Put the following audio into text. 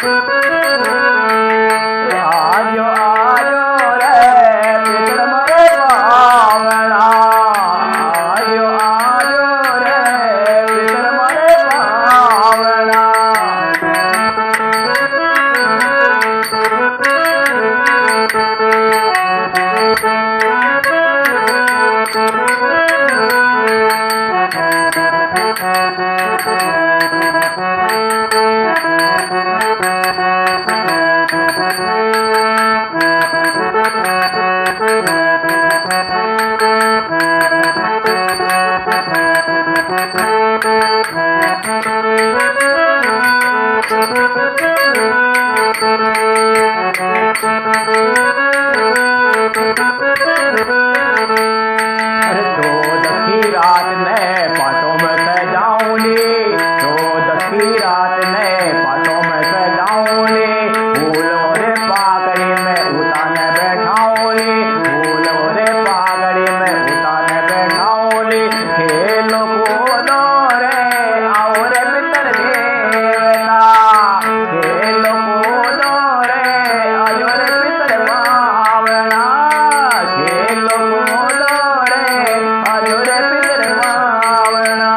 आजो आजो रे पितर मोरे पावना आजो आजो रे पितर मोरे पावना अरे तो दखी रात में पाटों में सजाऊंगी तो दखी रात में पाटों में सजाऊंगी फूलों रे पागड़ी में उताने बैठाऊंगी फूलों रे पागड़ी में उताने बैठाऊंगी खेलो कूदो रे आओ रे पितर देवता खेलो कूदो रे आजो रे पितर भावना खेलो कूदो रे आजो रे पितर भावना